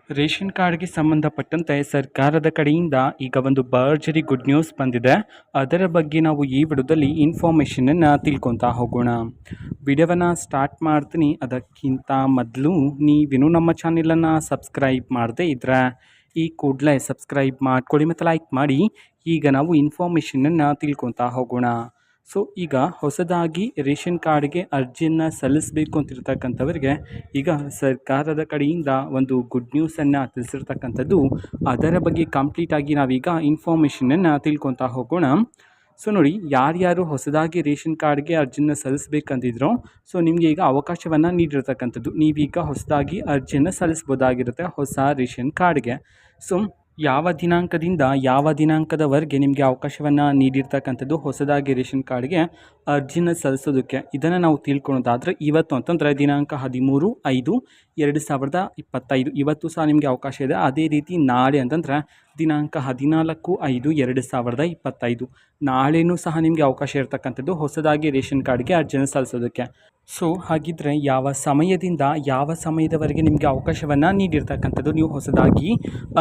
Ration ಕಾರ್ಡ್ಗೆ ಸಂಬಂಧಪಟ್ಟಂತೆ ಸರ್ಕಾರದ ಕಡೆಯಿಂದ ಈಗ ಒಂದು ಭರ್ಜರಿ ಗುಡ್ ನ್ಯೂಸ್ ಬಂದಿದೆ. ಅದರ ಬಗ್ಗೆ ನಾವು ಈ ವಿಡಿಯೋದಲ್ಲಿ ಇನ್ಫಾರ್ಮೇಷನನ್ನು ತಿಳ್ಕೊತಾ ಹೋಗೋಣ. ವಿಡಿಯೋವನ್ನು ಸ್ಟಾರ್ಟ್ ಮಾಡ್ತೀನಿ. ಅದಕ್ಕಿಂತ ಮೊದಲು ನೀವಿನ್ನೂ ನಮ್ಮ ಚಾನೆಲನ್ನು ಸಬ್ಸ್ಕ್ರೈಬ್ ಮಾಡದೇ ಇದ್ದರೆ ಈ ಕೂಡಲೇ ಸಬ್ಸ್ಕ್ರೈಬ್ ಮಾಡ್ಕೊಳ್ಳಿ ಮತ್ತು ಲೈಕ್ ಮಾಡಿ. ಈಗ ನಾವು ಇನ್ಫಾರ್ಮೇಷನನ್ನು ತಿಳ್ಕೊತಾ ಹೋಗೋಣ. ಸೊ ಈಗ ಹೊಸದಾಗಿ ರೇಷನ್ ಕಾರ್ಡ್ಗೆ ಅರ್ಜಿಯನ್ನು ಸಲ್ಲಿಸಬೇಕು ಅಂತಿರ್ತಕ್ಕಂಥವರಿಗೆ ಈಗ ಸರ್ಕಾರದ ಕಡೆಯಿಂದ ಒಂದು ಗುಡ್ ನ್ಯೂಸನ್ನು ತಿಳಿಸಿರ್ತಕ್ಕಂಥದ್ದು. ಅದರ ಬಗ್ಗೆ ಕಂಪ್ಲೀಟಾಗಿ ನಾವೀಗ ಇನ್ಫಾರ್ಮೇಷನನ್ನು ತಿಳ್ಕೊತಾ ಹೋಗೋಣ. ಸೊ ನೋಡಿ, ಯಾರ್ಯಾರು ಹೊಸದಾಗಿ ರೇಷನ್ ಕಾರ್ಡ್ಗೆ ಅರ್ಜಿಯನ್ನು ಸಲ್ಲಿಸಬೇಕಂತಿದ್ರೋ ಸೊ ನಿಮಗೆ ಈಗ ಅವಕಾಶವನ್ನು ನೀಡಿರ್ತಕ್ಕಂಥದ್ದು. ನೀವೀಗ ಹೊಸದಾಗಿ ಅರ್ಜಿಯನ್ನು ಸಲ್ಲಿಸ್ಬೋದಾಗಿರುತ್ತೆ ಹೊಸ ರೇಷನ್ ಕಾರ್ಡ್ಗೆ. ಸೊ ಯಾವ ದಿನಾಂಕದಿಂದ ಯಾವ ದಿನಾಂಕದವರೆಗೆ ನಿಮಗೆ ಅವಕಾಶವನ್ನು ನೀಡಿರ್ತಕ್ಕಂಥದ್ದು ಹೊಸದಾಗಿ ರೇಷನ್ ಕಾರ್ಡ್ಗೆ ಅರ್ಜಿನ ಸಲ್ಲಿಸೋದಕ್ಕೆ, ಇದನ್ನು ನಾವು ತಿಳ್ಕೊಳೋದಾದರೆ ಇವತ್ತು ಅಂತಂದರೆ ದಿನಾಂಕ 13/5/2025 ಇವತ್ತು ಸಹ ನಿಮಗೆ ಅವಕಾಶ ಇದೆ. ಅದೇ ರೀತಿ ನಾಳೆ ಅಂತಂದರೆ ದಿನಾಂಕ 14/5/2025 ನಾಳೆನೂ ಸಹ ನಿಮಗೆ ಅವಕಾಶ ಇರತಕ್ಕಂಥದ್ದು ಹೊಸದಾಗಿ ರೇಷನ್ ಕಾರ್ಡ್ಗೆ ಅರ್ಜಿಯನ್ನು ಸಲ್ಲಿಸೋದಕ್ಕೆ. ಸೊ ಹಾಗಿದ್ದರೆ ಯಾವ ಸಮಯದಿಂದ ಯಾವ ಸಮಯದವರೆಗೆ ನಿಮಗೆ ಅವಕಾಶವನ್ನು ನೀಡಿರ್ತಕ್ಕಂಥದ್ದು ನೀವು ಹೊಸದಾಗಿ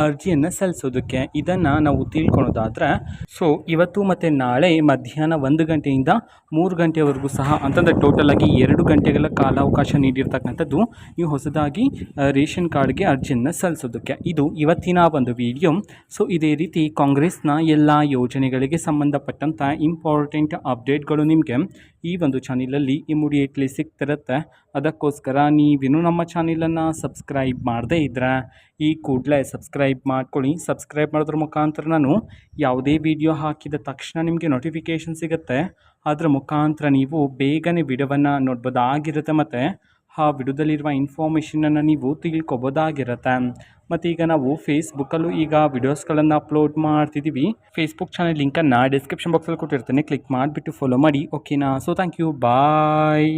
ಅರ್ಜಿಯನ್ನು ಸಲ್ಲಿಸೋದಕ್ಕೆ, ಇದನ್ನು ನಾವು ತಿಳ್ಕೊಳೋದಾದರೆ ಸೊ ಇವತ್ತು ಮತ್ತು ನಾಳೆ ಮಧ್ಯಾಹ್ನ 1 ಗಂಟೆಯಿಂದ 3 ಗಂಟೆವರೆಗೂ ಸಹ ಅಂತಂದರೆ ಟೋಟಲಾಗಿ 2 ಗಂಟೆಗಳ ಕಾಲಾವಕಾಶ ನೀಡಿರ್ತಕ್ಕಂಥದ್ದು ನೀವು ಹೊಸದಾಗಿ ರೇಷನ್ ಕಾರ್ಡ್ಗೆ ಅರ್ಜಿಯನ್ನು ಸಲ್ಲಿಸೋದಕ್ಕೆ. ಇದು ಇವತ್ತಿನ ಒಂದು ವಿಡಿಯೋ. ಸೊ ಇದೇ ರೀತಿ ಕಾಂಗ್ರೆಸ್ನ ಎಲ್ಲ ಯೋಜನೆಗಳಿಗೆ ಸಂಬಂಧಪಟ್ಟಂಥ ಇಂಪಾರ್ಟೆಂಟ್ ಅಪ್ಡೇಟ್ಗಳು ನಿಮಗೆ ಈ ಒಂದು ಚಾನಲಲ್ಲಿ ಇಮಿಡಿಯೇಟ್ಲಿ ಸಿಗ್ತಿರುತ್ತೆ. ಅದಕ್ಕೋಸ್ಕರ ನೀವಿನ್ನೂ ನಮ್ಮ ಚಾನಲನ್ನು ಸಬ್ಸ್ಕ್ರೈಬ್ ಮಾಡದೇ ಇದ್ದರೆ ಈ ಕೂಡಲೇ ಸಬ್ಸ್ಕ್ರೈಬ್ ಮಾಡ್ಕೊಳ್ಳಿ. ಸಬ್ಸ್ಕ್ರೈಬ್ ಮಾಡೋದ್ರ ಮುಖಾಂತರ ನಾನು ಯಾವುದೇ ವಿಡಿಯೋ ಹಾಕಿದ ತಕ್ಷಣ ನಿಮಗೆ ನೋಟಿಫಿಕೇಷನ್ ಸಿಗುತ್ತೆ. ಅದರ ಮುಖಾಂತರ ನೀವು ಬೇಗನೆ ವಿಡಿಯೋವನ್ನು ನೋಡ್ಬೋದಾಗಿರುತ್ತೆ ಮತ್ತು ಆ ವಿಡಿಯೋದಲ್ಲಿರುವ ಇನ್ಫಾರ್ಮೇಷನನ್ನು ನೀವು ತಿಳ್ಕೊಬೋದಾಗಿರುತ್ತೆ. ಮತ್ತು ಈಗ ನಾವು ಫೇಸ್ಬುಕ್ಕಲ್ಲೂ ಈಗ ವಿಡಿಯೋಸ್ಗಳನ್ನು ಅಪ್ಲೋಡ್ ಮಾಡ್ತಿದ್ದೀವಿ. ಫೇಸ್ಬುಕ್ ಚಾನಲ್ ಲಿಂಕನ್ನು ಡಿಸ್ಕ್ರಿಪ್ಷನ್ ಬಾಕ್ಸಲ್ಲಿ ಕೊಟ್ಟಿರ್ತೇನೆ, ಕ್ಲಿಕ್ ಮಾಡಿಬಿಟ್ಟು ಫಾಲೋ ಮಾಡಿ. ಓಕೆನಾ? So thank you, bye.